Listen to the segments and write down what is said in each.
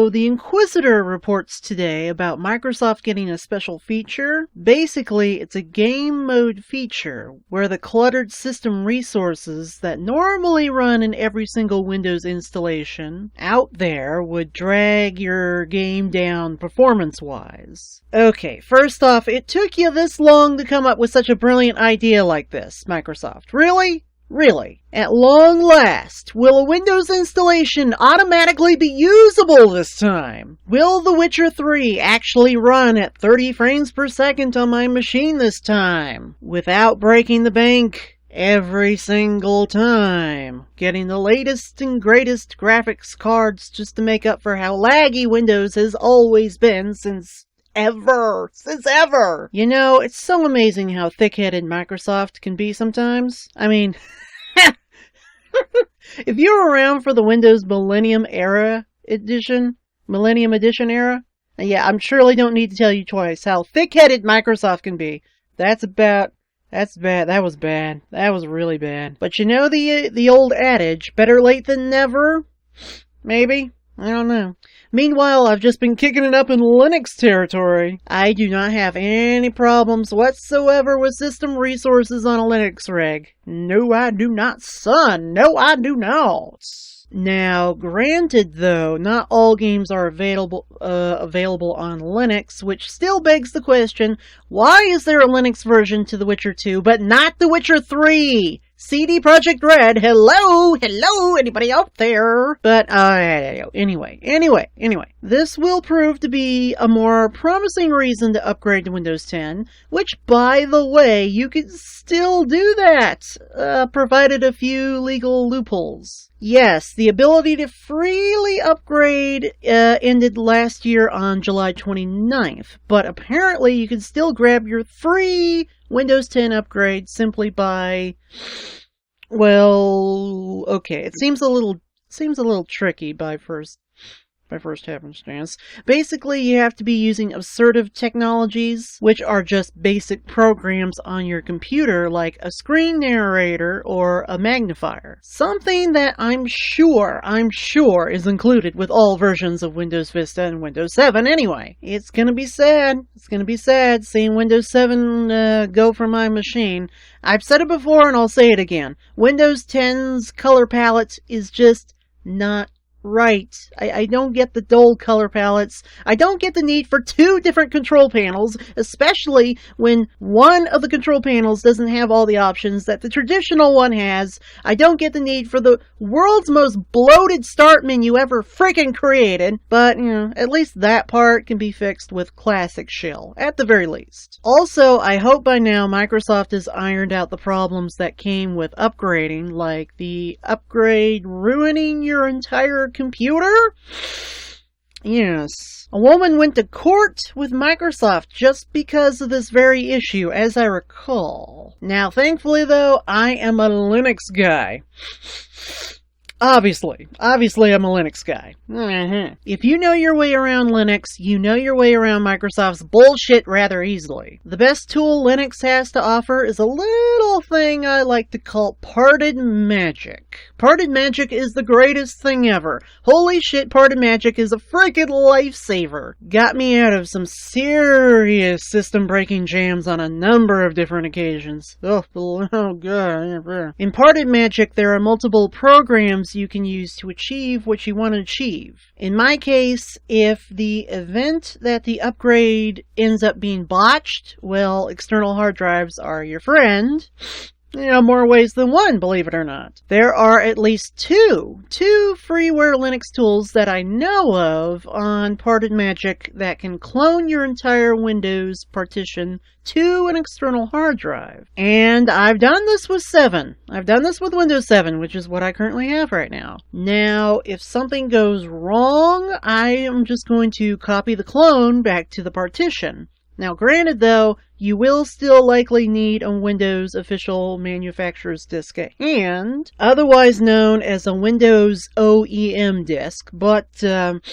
So, the Inquisitor reports today about Microsoft getting a special feature. Basically, it's a game mode feature where the cluttered system resources that normally run in every single Windows installation out there would drag your game down performance-wise. Okay, first off, it took you this long to come up with such a brilliant idea like this, Microsoft. Really? Really? At long last, will a Windows installation automatically be usable this time? Will The Witcher 3 actually run at 30 frames per second on my machine this time, without breaking the bank every single time? Getting the latest and greatest graphics cards just to make up for how laggy Windows has always been since ever. You know, it's so amazing how thick-headed Microsoft can be sometimes. I mean, if you were around for the Windows Millennium Edition era, yeah, I'm surely don't need to tell you twice how thick-headed Microsoft can be. That's bad. That was bad. That was really bad. But you know the old adage, better late than never? Maybe? I don't know. Meanwhile, I've just been kicking it up in Linux territory. I do not have any problems whatsoever with system resources on a Linux rig. No, I do not, son. No, I do not. Now, granted though, not all games are available on Linux, which still begs the question, why is there a Linux version to The Witcher 2, but not The Witcher 3? CD Projekt Red, hello, anybody out there? But, anyway, this will prove to be a more promising reason to upgrade to Windows 10, which, by the way, you can still do that, provided a few legal loopholes. Yes, the ability to freely upgrade ended last year on July 29th, but apparently you can still grab your free Windows 10 upgrade simply by, well, okay, it seems a little tricky by first happenstance. Basically, you have to be using assertive technologies, which are just basic programs on your computer, like a screen narrator or a magnifier. Something that I'm sure is included with all versions of Windows Vista and Windows 7 anyway. It's gonna be sad seeing Windows 7 go from my machine. I've said it before and I'll say it again. Windows 10's color palette is just not right. I don't get the dull color palettes. I don't get the need for two different control panels, especially when one of the control panels doesn't have all the options that the traditional one has. I don't get the need for the world's most bloated start menu ever freaking created, but, you know, at least that part can be fixed with classic shell, at the very least. Also, I hope by now Microsoft has ironed out the problems that came with upgrading, like the upgrade ruining your entire computer? Yes. A woman went to court with Microsoft just because of this very issue, as I recall. Now, thankfully, though, I am a Linux guy. Obviously, I'm a Linux guy. If you know your way around Linux, you know your way around Microsoft's bullshit rather easily. The best tool Linux has to offer is a little thing I like to call Parted Magic. Parted Magic is the greatest thing ever. Holy shit, Parted Magic is a freaking lifesaver. Got me out of some serious system-breaking jams on a number of different occasions. Oh god. In Parted Magic, there are multiple programs you can use to achieve what you want to achieve. In my case, if the event that the upgrade ends up being botched, well, external hard drives are your friend. You know, more ways than one, believe it or not. There are at least two freeware Linux tools that I know of on Parted Magic that can clone your entire Windows partition to an external hard drive. And I've done this with 7. I've done this with Windows 7, which is what I currently have right now. Now, if something goes wrong, I am just going to copy the clone back to the partition. Now, granted, though, you will still likely need a Windows official manufacturer's disk at hand, otherwise known as a Windows OEM disk, but, if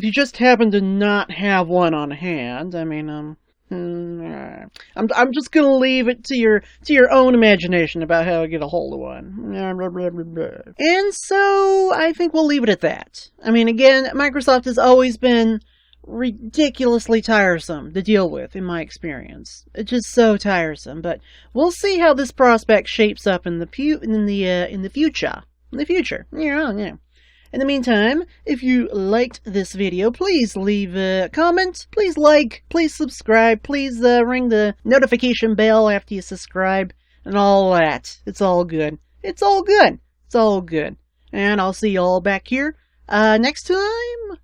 you just happen to not have one on hand, I'm just gonna leave it to your own imagination about how to get a hold of one. And so I think we'll leave it at that. I mean, again, Microsoft has always been ridiculously tiresome to deal with, in my experience. It's just so tiresome. But we'll see how this prospect shapes up in the future. Yeah. In the meantime, if you liked this video, please leave a comment, please like, please subscribe, please ring the notification bell after you subscribe, and all that. It's all good. It's all good. It's all good. And I'll see you all back here next time.